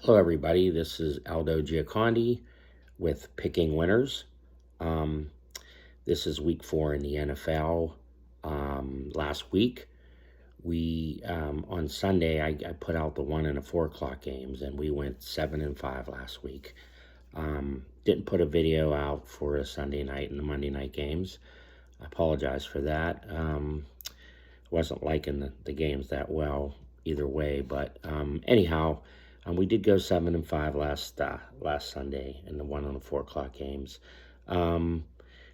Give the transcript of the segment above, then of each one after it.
Hello, everybody. This is Aldo Giacondi with Picking Winners. Um, this is week 4 in the NFL. Last week, we on Sunday I put out the 1 and the 4 o'clock games, and we went 7-5 last week. Didn't put a video out for a Sunday night and the Monday night games. I apologize for that. Wasn't liking the games that well either way, but anyhow. We did go 7-5 last Sunday in the 1 and the 4 o'clock games. Um,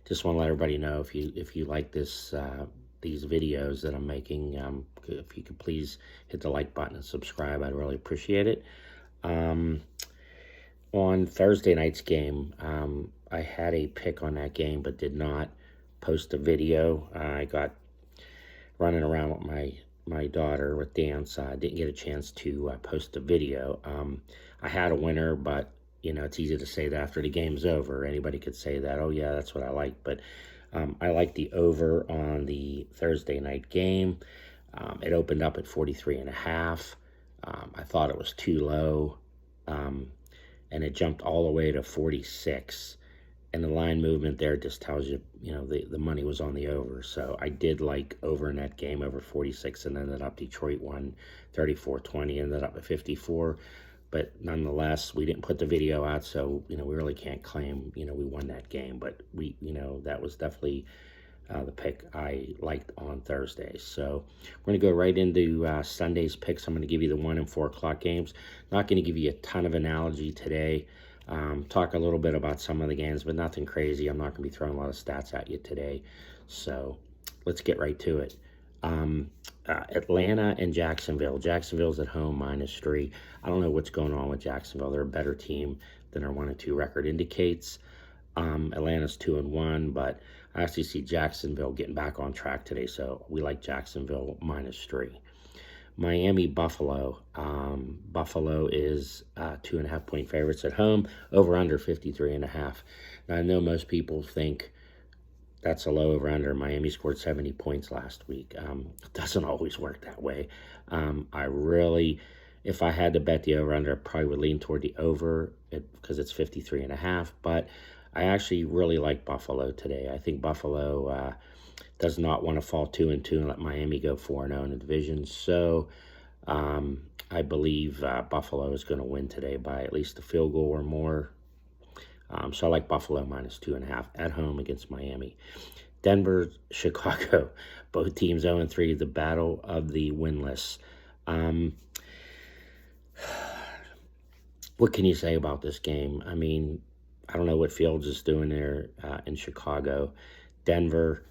just want to let everybody know if you like these videos that I'm making, if you could please hit the like button and subscribe, I'd really appreciate it. Um, on Thursday night's game, I had a pick on that game, but did not post a video. I got running around with my daughter with dance. I didn't get a chance to post a video. I had a winner, but it's easy to say that after the game's over. Anybody could say that. Oh yeah, that's what I like. But I like the over on the Thursday night game. It opened up at 43.5. I thought it was too low, and it jumped all the way to 46. And the line movement there just tells you, the money was on the over. So I did like over in that game, over 46, and ended up Detroit won 34-20, ended up at 54. But nonetheless, we didn't put the video out, so, we really can't claim, we won that game. But that was definitely the pick I liked on Thursday. So we're going to go right into Sunday's picks. I'm going to give you the 1 and 4 o'clock games. Not going to give you a ton of analogy today. Talk a little bit about some of the games, but nothing crazy. I'm not going to be throwing a lot of stats at you today. So let's get right to it. Atlanta and Jacksonville. Jacksonville's at home, -3. I don't know what's going on with Jacksonville. They're a better team than their 1-2 record indicates. Atlanta's 2-1, but I actually see Jacksonville getting back on track today, so we like Jacksonville -3. Miami, Buffalo. Buffalo is 2.5-point favorites at home, over under 53.5. Now, I know most people think that's a low over under. Miami scored 70 points last week. It doesn't always work that way. If I had to bet the over under, I probably would lean toward the over because it's 53.5. But I actually really like Buffalo today. I think Buffalo does not want to fall 2-2 and let Miami go 4-0 in the division. So I believe Buffalo is going to win today by at least a field goal or more. So I like Buffalo -2.5 at home against Miami. Denver, Chicago, both teams 0-3, the battle of the winless. What can you say about this game? I mean, I don't know what Fields is doing there in Chicago. Denver,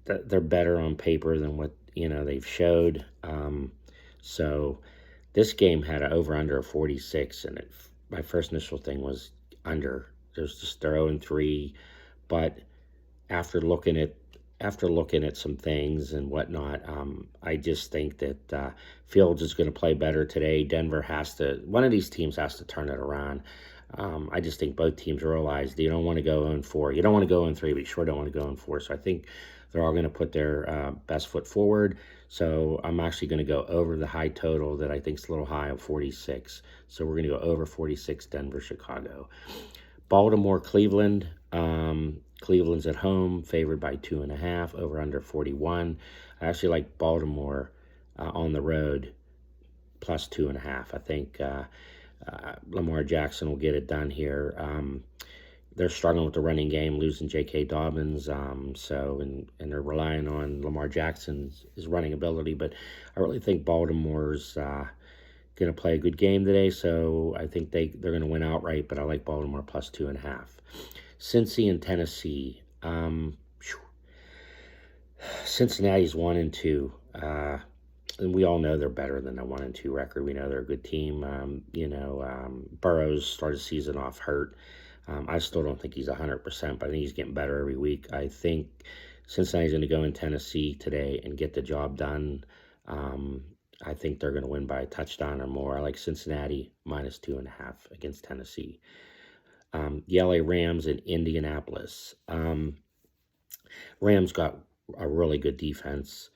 they're better on paper than what they've showed. So this game had an over/under of 46, and my first initial thing was under. There's just they're 0-3, but after looking at some things and whatnot, I just think that Fields is going to play better today. Denver one of these teams has to turn it around. I just think both teams realize you don't want to go 0-4. You don't want to go 0-3, but you sure don't want to go 0-4. So I think they're all going to put their best foot forward. So I'm actually going to go over the high total that I think is a little high of 46. So we're going to go over 46, Denver, Chicago. Baltimore, Cleveland. Cleveland's at home, favored by 2.5, over under 41. I actually like Baltimore on the road, +2.5. I think Lamar Jackson will get it done here. They're struggling with the running game, losing J.K. Dobbins, and they're relying on Lamar Jackson's running ability. But I really think Baltimore's going to play a good game today, so I think they're going to win outright. But I like Baltimore +2.5. Cincy and Tennessee. Cincinnati's 1-2. And we all know they're better than a 1-2 record. We know they're a good team. Burrows started the season off hurt. I still don't think he's 100%, but I think he's getting better every week. I think Cincinnati's going to go in Tennessee today and get the job done. I think they're going to win by a touchdown or more. I like Cincinnati -2.5 against Tennessee. The LA Rams in Indianapolis. Rams got a really good defense.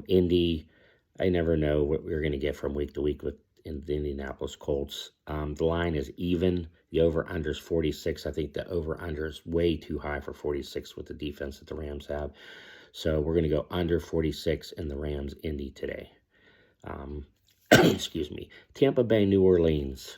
Indy, I never know what we're going to get from week to week with the Indianapolis Colts. The line is even. The over-under is 46. I think the over-under is way too high for 46 with the defense that the Rams have. So we're going to go under 46 in the Rams Indy today. Excuse me. Tampa Bay, New Orleans.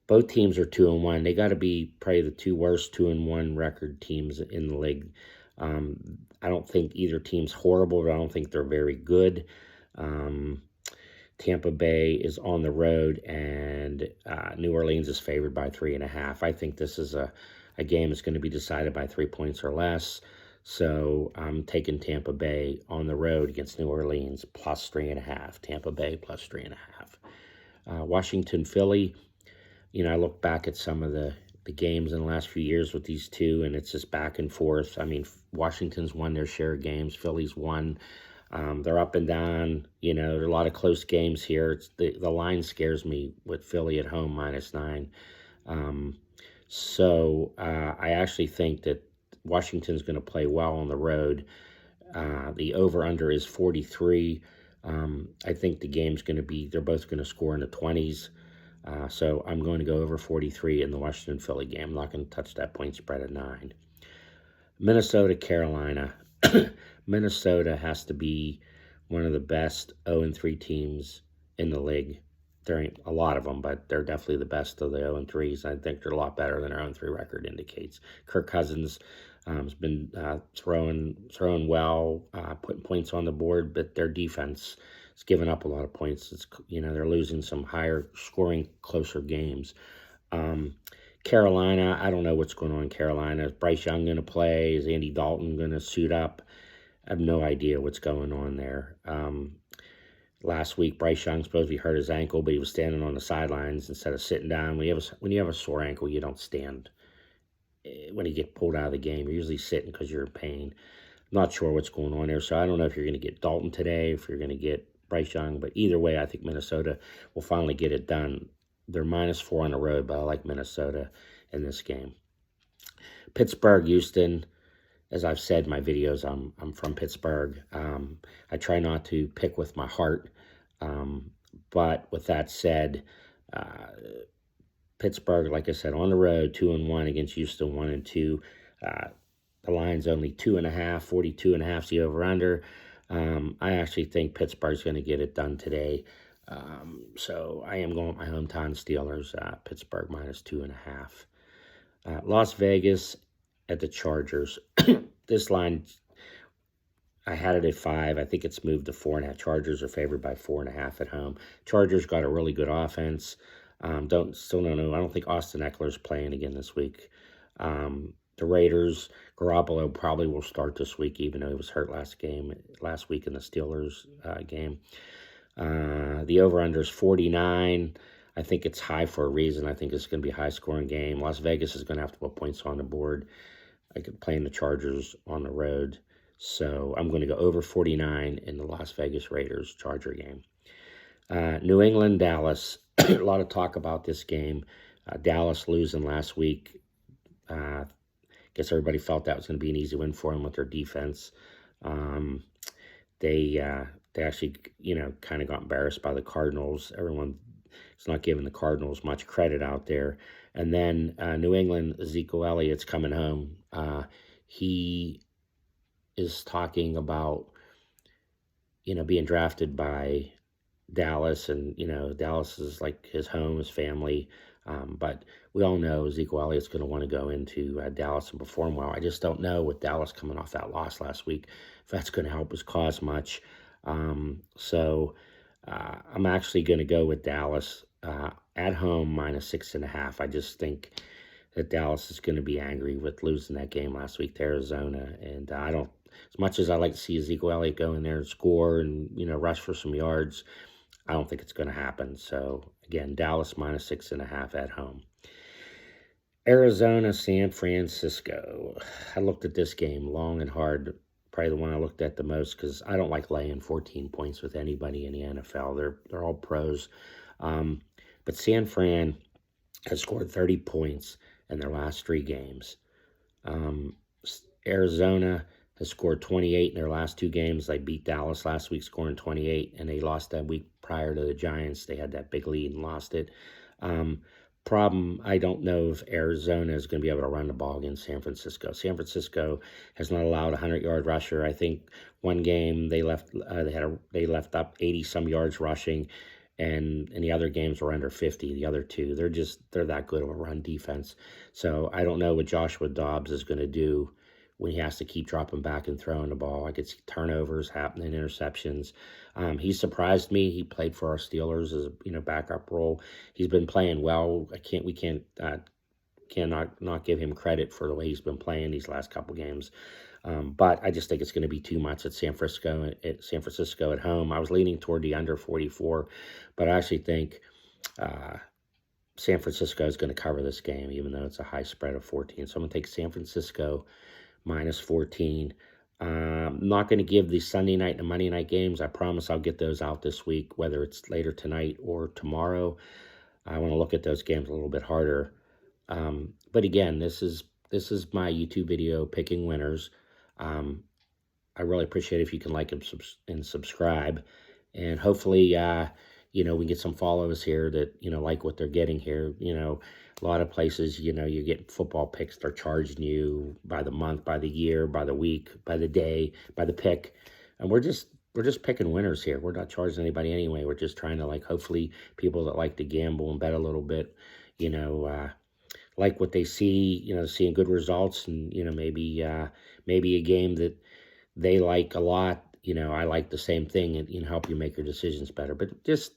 Both teams are 2-1. They got to be probably the two worst 2-1 record teams in the league. I don't think either team's horrible, but I don't think they're very good. Tampa Bay is on the road, and New Orleans is favored by 3.5. I think this is a game that's going to be decided by 3 points or less. So I'm taking Tampa Bay on the road against New Orleans plus 3.5. Tampa Bay plus 3.5. Washington, Philly. I look back at some of the games in the last few years with these two, and it's just back and forth. I mean, Washington's won their share of games. Philly's won. They're up and down. There are a lot of close games here. The line scares me with Philly at home -9. So I actually think that Washington's going to play well on the road. The over-under is 43. I think the game's going to be, they're both going to score in the 20s. So I'm going to go over 43 in the Washington-Philly game. I'm not going to touch that point spread at 9. Minnesota, Carolina. Minnesota has to be one of the best 0-3 teams in the league. There ain't a lot of them, but they're definitely the best of the 0-3s. I think they're a lot better than their 0-3 record indicates. Kirk Cousins has been throwing well, putting points on the board, but their defense has given up a lot of points. They're losing some higher scoring, closer games. Carolina, I don't know what's going on in Carolina. Is Bryce Young going to play? Is Andy Dalton going to suit up? I have no idea what's going on there. Last week, Bryce Young supposed to be hurt his ankle, but he was standing on the sidelines instead of sitting down. When you have a sore ankle, you don't stand. When you get pulled out of the game, you're usually sitting because you're in pain. I'm not sure what's going on there, so I don't know if you're going to get Dalton today, if you're going to get Bryce Young, but either way, I think Minnesota will finally get it done. They're -4 on the road, but I like Minnesota in this game. Pittsburgh, Houston. As I've said in my videos, I'm from Pittsburgh. I try not to pick with my heart, but with that said, Pittsburgh, like I said, on the road, 2-1 against Houston, 1-2. The line's only 2.5, 42.5 is the over/under. I actually think Pittsburgh's going to get it done today. So I am going with my hometown Steelers, Pittsburgh -2.5. Las Vegas at the Chargers. This line, I had it at 5. I think it's moved to 4.5. Chargers are favored by 4.5 at home. Chargers got a really good offense. Still don't know. I don't think Austin Eckler's playing again this week. The Raiders, Garoppolo probably will start this week, even though he was hurt last week in the Steelers game. The over-under is 49. I think it's high for a reason. I think it's going to be a high-scoring game. Las Vegas is going to have to put points on the board. I could play in the Chargers on the road. So I'm going to go over 49 in the Las Vegas Raiders Charger game. New England, Dallas. A lot of talk about this game. Dallas losing last week. Guess everybody felt that was going to be an easy win for them with their defense. They actually, kind of got embarrassed by the Cardinals. Everyone is not giving the Cardinals much credit out there. And then New England, Ezekiel Elliott's coming home. He is talking about, being drafted by Dallas, and, Dallas is like his home, his family. But we all know Ezekiel Elliott's going to want to go into Dallas and perform well. I just don't know with Dallas coming off that loss last week if that's going to help his cause much. So I'm actually going to go with Dallas at home -6.5. I just think that Dallas is going to be angry with losing that game last week to Arizona. And I don't, as much as I like to see Ezekiel Elliott go in there and score and, rush for some yards, I don't think it's going to happen. So, again, Dallas -6.5 at home. Arizona, San Francisco. I looked at this game long and hard. Probably the one I looked at the most because I don't like laying 14 points with anybody in the NFL. They're all pros. But San Fran has scored 30 points in their last 3 games. Arizona has scored 28 in their last 2 games. They beat Dallas last week, scoring 28, and they lost that week prior to the Giants. They had that big lead and lost it. Problem, I don't know if Arizona is going to be able to run the ball against San Francisco. San Francisco has not allowed a 100-yard rusher. I think one game they left up 80 some yards rushing, and the other games were under 50. The other two, they're that good of a run defense. So I don't know what Joshua Dobbs is going to do when he has to keep dropping back and throwing the ball. I could see turnovers happening, interceptions. He surprised me. He played for our Steelers as a backup role. He's been playing well. We cannot not give him credit for the way he's been playing these last couple games. But I just think it's going to be too much at San Francisco at home. I was leaning toward the under 44, but I actually think San Francisco is going to cover this game, even though it's a high spread of 14. So I'm going to take San Francisco minus 14. Not going to give the Sunday night and Monday night games. I promise I'll get those out this week, whether it's later tonight or tomorrow. I want to look at those games a little bit harder. But again, this is my YouTube video picking winners. I really appreciate it if you can like and subscribe, and hopefully, we can get some followers here that like what they're getting here. A lot of places, you get football picks. They're charging you by the month, by the year, by the week, by the day, by the pick, and we're just picking winners here. We're not charging anybody anyway. We're just trying to hopefully people that like to gamble and bet a little bit, like what they see, seeing good results, and maybe a game that they like a lot. I like the same thing, and help you make your decisions better. But just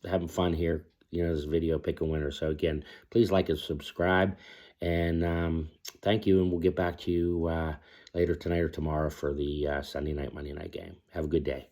having fun here. This video pick a winner. So again, please like and subscribe, and thank you. And we'll get back to you later tonight or tomorrow for the Sunday night, Monday night game. Have a good day.